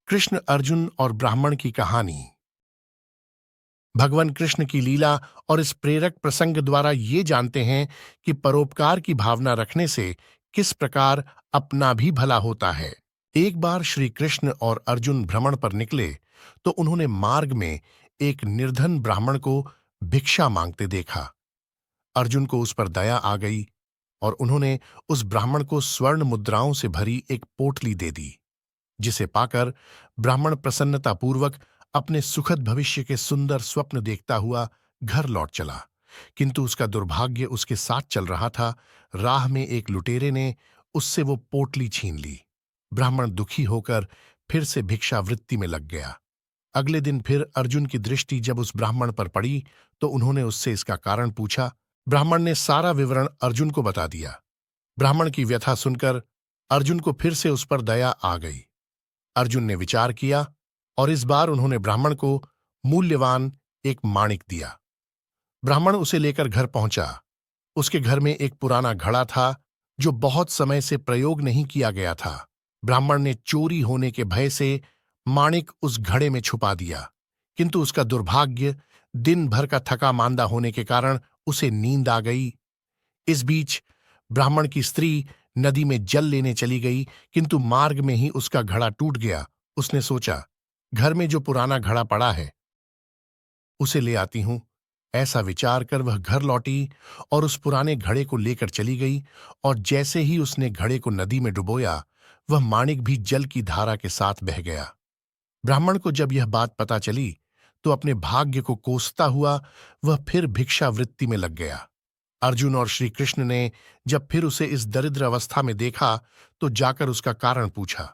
कृष्ण, अर्जुन और ब्राह्मण की कहानी। भगवान कृष्ण की लीला और इस प्रेरक प्रसंग द्वारा ये जानते हैं कि परोपकार की भावना रखने से किस प्रकार अपना भी भला होता है। एक बार श्री कृष्ण और अर्जुन भ्रमण पर निकले तो उन्होंने मार्ग में एक निर्धन ब्राह्मण को भिक्षा मांगते देखा। अर्जुन को उस पर दया आ गई और उन्होंने उस ब्राह्मण को स्वर्ण मुद्राओं से भरी एक पोटली दे दी, जिसे पाकर ब्राह्मण प्रसन्नतापूर्वक अपने सुखद भविष्य के सुंदर स्वप्न देखता हुआ घर लौट चला। किंतु उसका दुर्भाग्य उसके साथ चल रहा था। राह में एक लुटेरे ने उससे वो पोटली छीन ली। ब्राह्मण दुखी होकर फिर से भिक्षावृत्ति में लग गया। अगले दिन फिर अर्जुन की दृष्टि जब उस ब्राह्मण पर पड़ी तो उन्होंने उससे इसका कारण पूछा। ब्राह्मण ने सारा विवरण अर्जुन को बता दिया। ब्राह्मण की व्यथा सुनकर अर्जुन को फिर से उस पर दया आ गई। अर्जुन ने विचार किया और इस बार उन्होंने ब्राह्मण को मूल्यवान एक माणिक दिया। ब्राह्मण उसे लेकर घर पहुंचा। उसके घर में एक पुराना घड़ा था जो बहुत समय से प्रयोग नहीं किया गया था। ब्राह्मण ने चोरी होने के भय से माणिक उस घड़े में छुपा दिया, किंतु उसका दुर्भाग्य दिन भर का थका मांदा होने के कारण उसे नींद आ गई। इस बीच ब्राह्मण की स्त्री नदी में जल लेने चली गई, किंतु मार्ग में ही उसका घड़ा टूट गया। उसने सोचा, घर में जो पुराना घड़ा पड़ा है उसे ले आती हूं। ऐसा विचार कर वह घर लौटी और उस पुराने घड़े को लेकर चली गई, और जैसे ही उसने घड़े को नदी में डुबोया वह माणिक भी जल की धारा के साथ बह गया। ब्राह्मण को जब यह बात पता चली तो अपने भाग्य को कोसता हुआ वह फिर भिक्षावृत्ति में लग गया। अर्जुन और श्री कृष्ण ने जब फिर उसे इस दरिद्र अवस्था में देखा तो जाकर उसका कारण पूछा।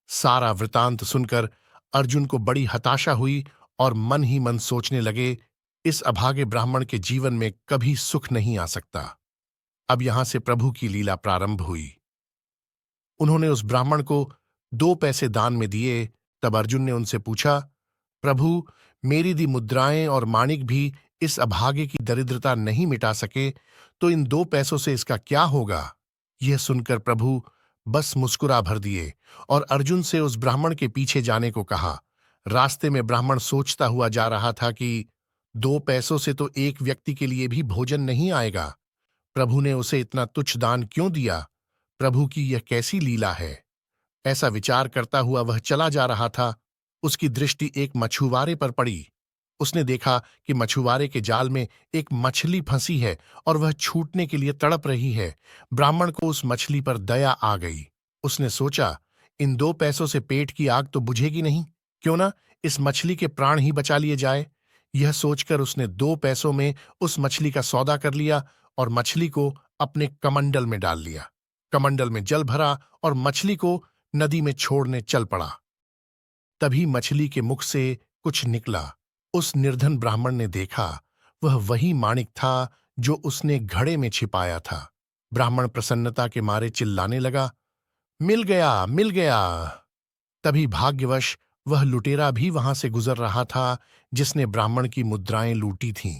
सारा वृतांत सुनकर अर्जुन को बड़ी हताशा हुई और मन ही मन सोचने लगे, इस अभागे ब्राह्मण के जीवन में कभी सुख नहीं आ सकता। अब यहां से प्रभु की लीला प्रारंभ हुई। उन्होंने उस ब्राह्मण को 2 पैसे दान में दिए। तब अर्जुन ने उनसे पूछा, प्रभु, मेरी दी मुद्राएं और माणिक भी इस अभागे की दरिद्रता नहीं मिटा सके तो इन 2 पैसों से इसका क्या होगा। यह सुनकर प्रभु बस मुस्कुरा भर दिए और अर्जुन से उस ब्राह्मण के पीछे जाने को कहा। रास्ते में ब्राह्मण सोचता हुआ जा रहा था कि 2 पैसों से तो एक व्यक्ति के लिए भी भोजन नहीं आएगा। प्रभु ने उसे इतना तुच्छ दान क्यों दिया? प्रभु की यह कैसी लीला है? ऐसा विचार करता हुआ वह चला जा रहा था। उसकी दृष्टि एक मछुआरे पर पड़ी। उसने देखा कि मछुआरे के जाल में एक मछली फंसी है और वह छूटने के लिए तड़प रही है। ब्राह्मण को उस मछली पर दया आ गई। उसने सोचा, इन 2 पैसों से पेट की आग तो बुझेगी नहीं, क्यों ना इस मछली के प्राण ही बचा लिए जाए। यह सोचकर उसने 2 पैसों में उस मछली का सौदा कर लिया और मछली को अपने कमंडल में डाल लिया। कमंडल में जल भरा और मछली को नदी में छोड़ने चल पड़ा। तभी मछली के मुख से कुछ निकला। उस निर्धन ब्राह्मण ने देखा, वह वही माणिक था जो उसने घड़े में छिपाया था। ब्राह्मण प्रसन्नता के मारे चिल्लाने लगा, मिल गया, मिल गया। तभी भाग्यवश वह लुटेरा भी वहां से गुजर रहा था जिसने ब्राह्मण की मुद्राएं लूटी थीं।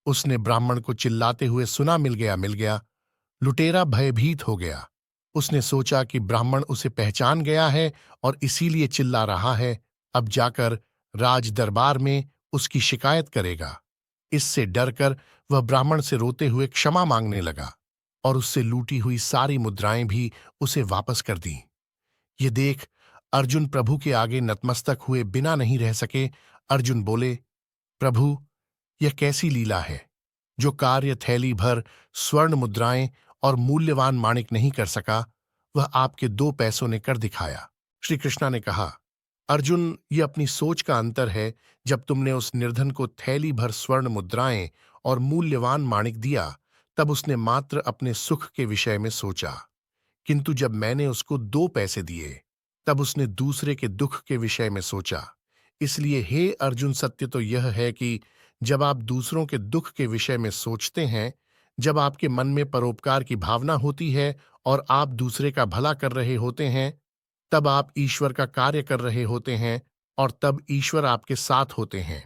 उसने ब्राह्मण को चिल्लाते हुए सुना, मिल गया, मिल गया। लुटेरा भयभीत हो गया। उसने सोचा कि ब्राह्मण उसे पहचान गया है और इसीलिए चिल्ला रहा है। अब जाकर राज दरबार में उसकी शिकायत करेगा। इससे डरकर वह ब्राह्मण से रोते हुए क्षमा मांगने लगा और उससे लूटी हुई सारी मुद्राएं भी उसे वापस कर दी। ये देख अर्जुन प्रभु के आगे नतमस्तक हुए बिना नहीं रह सके। अर्जुन बोले, प्रभु, यह कैसी लीला है? जो कार्य थैली भर स्वर्ण मुद्राएं और मूल्यवान माणिक नहीं कर सका, वह आपके 2 पैसों ने कर दिखाया। श्री कृष्णा ने कहा, अर्जुन, ये अपनी सोच का अंतर है। जब तुमने उस निर्धन को थैली भर स्वर्ण मुद्राएं और मूल्यवान माणिक दिया तब उसने मात्र अपने सुख के विषय में सोचा, किंतु जब मैंने उसको 2 पैसे दिए तब उसने दूसरे के दुख के विषय में सोचा। इसलिए हे अर्जुन, सत्य तो यह है कि जब आप दूसरों के दुख के विषय में सोचते हैं, जब आपके मन में परोपकार की भावना होती है और आप दूसरे का भला कर रहे होते हैं, तब आप ईश्वर का कार्य कर रहे होते हैं और तब ईश्वर आपके साथ होते हैं।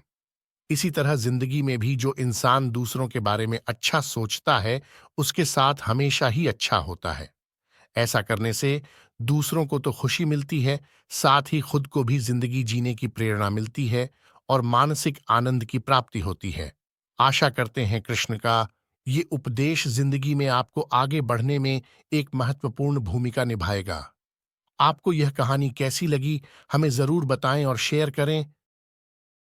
इसी तरह जिंदगी में भी जो इंसान दूसरों के बारे में अच्छा सोचता है उसके साथ हमेशा ही अच्छा होता है। ऐसा करने से दूसरों को तो खुशी मिलती है, साथ ही खुद को भी जिंदगी जीने की प्रेरणा मिलती है और मानसिक आनंद की प्राप्ति होती है। आशा करते हैं कृष्ण का ये उपदेश जिंदगी में आपको आगे बढ़ने में एक महत्वपूर्ण भूमिका निभाएगा। आपको यह कहानी कैसी लगी, हमें जरूर बताएं और शेयर करें।